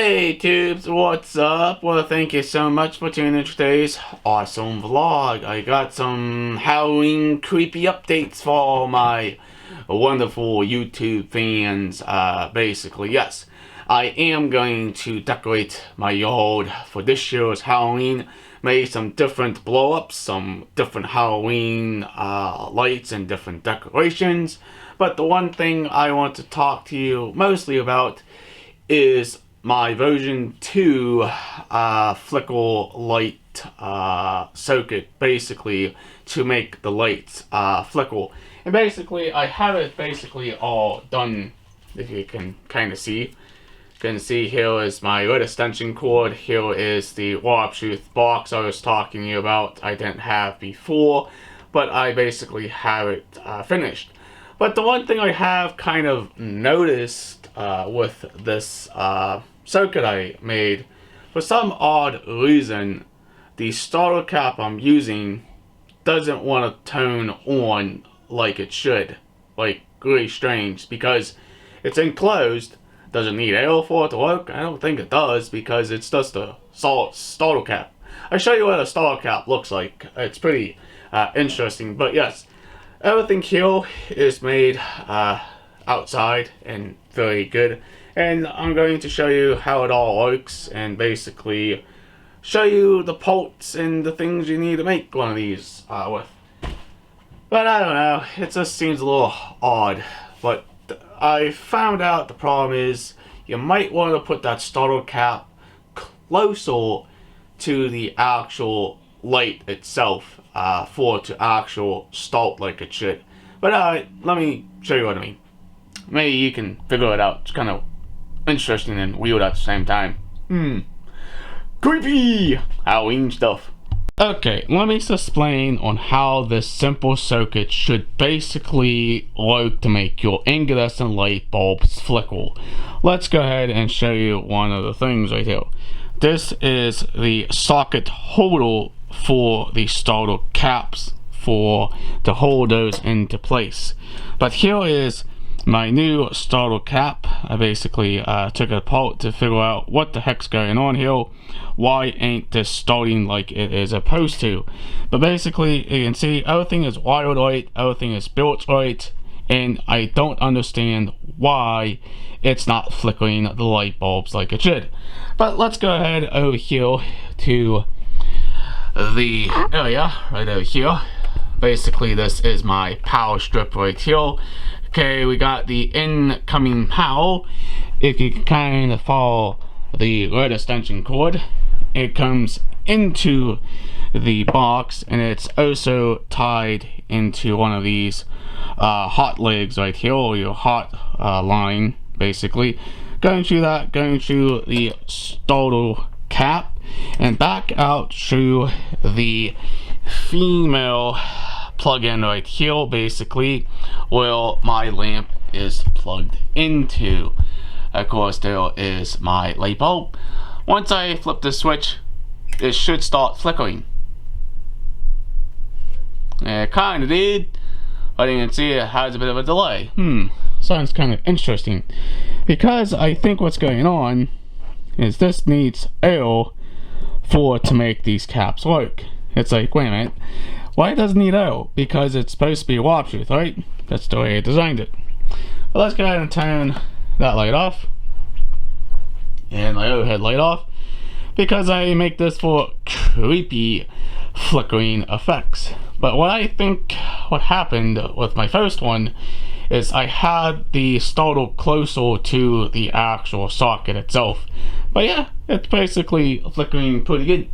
Hey tubes, what's up? Well, thank you so much for tuning in today's awesome vlog. I got some Halloween creepy updates for my wonderful YouTube fans. Basically, yes, I am going to decorate my yard for this year's Halloween. Made some different blow-ups, some different Halloween lights and different decorations. But the one thing I want to talk to you mostly about is my version 2 flicker light circuit, basically to make the lights flicker. And basically I have it basically all done. If you can kind of see, you can see here is my red extension cord, here is the waterproof box I was talking to you about I didn't have before, but I basically have it finished. But the one thing I have kind of noticed with this circuit I made, for some odd reason, the starter cap I'm using doesn't want to turn on like it should. Like, really strange, because it's enclosed, doesn't need air for it to work. I don't think it does, because it's just a solid starter cap. I'll show you what a starter cap looks like. It's pretty interesting, but yes, everything here is made outside and very good. And I'm going to show you how it all works and basically show you the parts and the things you need to make one of these with. But I don't know, it just seems a little odd. But I found out the problem is you might want to put that starter cap closer to the actual light itself for it to actually start like it should. But let me show you what I mean. Maybe you can figure it out. It's kind of interesting and weird at the same time. Creepy Halloween stuff. Okay, let me explain on how this simple circuit should basically work to make your incandescent light bulbs flicker. Let's go ahead and show you one of the things right here. This is the socket holder for the starter caps to hold those into place. But here is my new starter cap. I basically took it apart to figure out what the heck's going on here. Why ain't this starting like it is supposed to? But basically, you can see everything is wired right, everything is built right, and I don't understand why it's not flickering the light bulbs like it should. But let's go ahead over here to the area right over here. Basically, this is my power strip right here. Okay, we got the incoming power. If you can kind of follow the red extension cord, it comes into the box, and it's also tied into one of these hot legs right here, or your hot line, basically. Going through that, going through the starter cap, and back out through the female plug-in right here, basically, where my lamp is plugged into. Of course, there is my light bulb. Once I flip the switch, it should start flickering. It kind of did, but you can see it has a bit of a delay. Sounds kind of interesting, because I think what's going on is this needs air for it to make these caps work. It's like, wait a minute, why does it need air? Because it's supposed to be waterproof, right? That's the way I designed it. But let's go ahead and turn that light off, and my overhead light off, because I make this for creepy flickering effects. But what I think what happened with my first one is I had the starter closer to the actual socket itself. But yeah, it's basically flickering pretty good,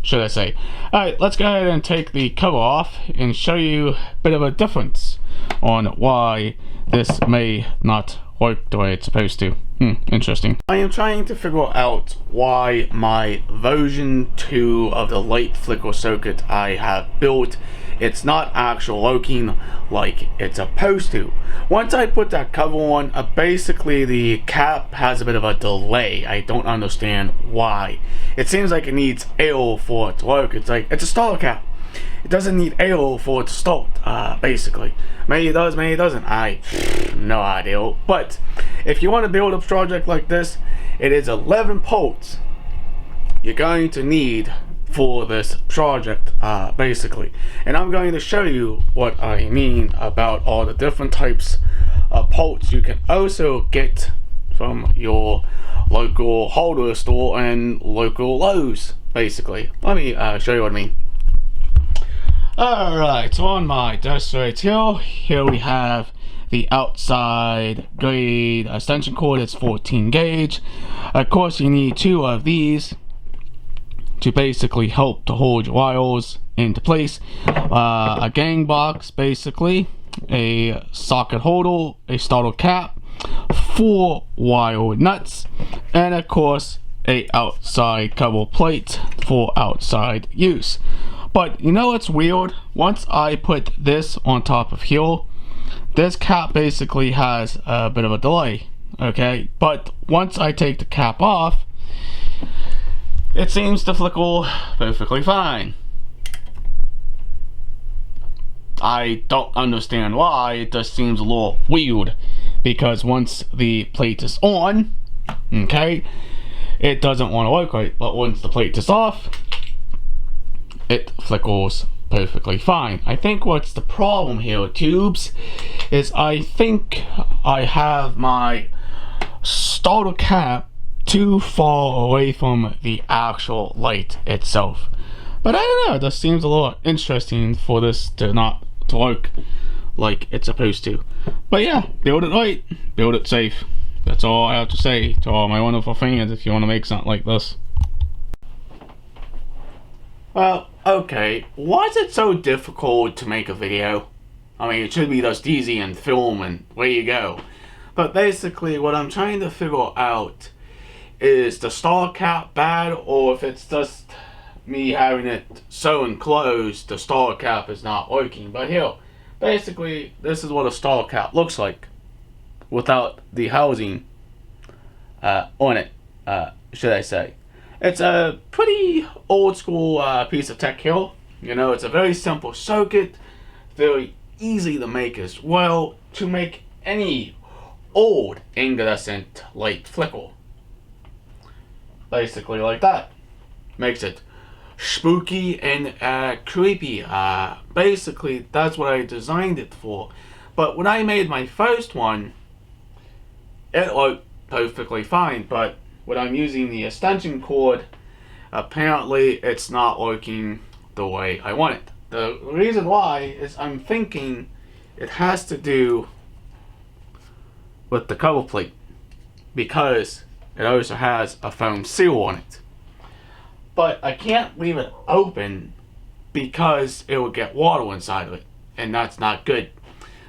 should I say. Alright, let's go ahead and take the cover off and show you a bit of a difference on why this may not work the way it's supposed to. Interesting. I am trying to figure out why my version 2 of the light flicker circuit I have built, it's not actually working like it's supposed to. Once I put that cover on, basically the cap has a bit of a delay. I don't understand why. It seems like it needs air for it to work. It's like, it's a starter cap. it doesn't need air for it to start, basically. Maybe it does, maybe it doesn't. I no idea. But if you want to build a project like this, it is 11 parts you're going to need for this project, basically. And I'm going to show you what I mean about all the different types of parts you can also get from your local hardware store and local Lowe's, basically. Let me show you what I mean. Alright, so on my desk right here we have the outside grade extension cord. It's 14 gauge. Of course, you need 2 of these to basically help to hold your wires into place. A gang box, basically, a socket holder, a starter cap, 4 wire nuts, and of course a outside cover plate for outside use. But you know what's weird? Once I put this on top of here, this cap basically has a bit of a delay, okay? But once I take the cap off, it seems to flicker perfectly fine. I don't understand why. It just seems a little weird, because once the plate is on, okay, it doesn't want to work right. But once the plate is off, it flickers perfectly fine. I think what's the problem here, tubes, is I think I have my starter cap too far away from the actual light itself. But I don't know, it just seems a little interesting for this to not to work like it's supposed to. But yeah, build it right, build it safe. That's all I have to say to all my wonderful fans if you want to make something like this. Well, okay, why is it so difficult to make a video? I mean, it should be just easy and film and where you go. But basically, what I'm trying to figure out is the starter cap bad, or if it's just me having it so enclosed the starter cap is not working. But here, basically, this is what a starter cap looks like without the housing on it, should I say. It's a pretty old school piece of tech here. You know, it's a very simple circuit, very easy to make as well, to make any old incandescent light flicker. Basically like that. Makes it spooky and creepy. Basically, that's what I designed it for. But when I made my first one, it worked perfectly fine. But when I'm using the extension cord, apparently it's not working the way I want it. The reason why is I'm thinking it has to do with the cover plate, because it also has a foam seal on it. But I can't leave it open because it will get water inside of it, and that's not good.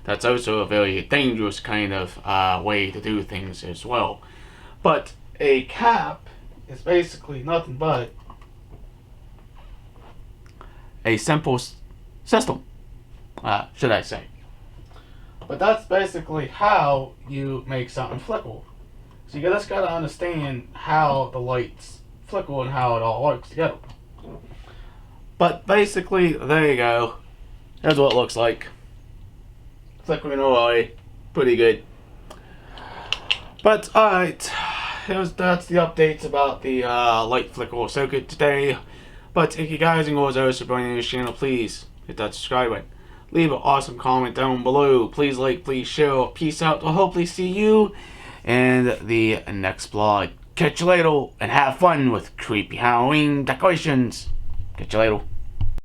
That's also a very dangerous kind of way to do things as well. But a cap is basically nothing but a simple system, should I say. But that's basically how you make something flicker. So you just gotta understand how the lights flicker and how it all works together. But basically, there you go. Here's what it looks like. Flickering away, pretty good. But alright, that's the updates about the light flicker circuit today. But if you guys and girls are supporting this channel, please hit that subscribe button. Leave an awesome comment down below. Please like, please share. Peace out. I'll hopefully see you in the next vlog. Catch you later and have fun with creepy Halloween decorations. Catch you later.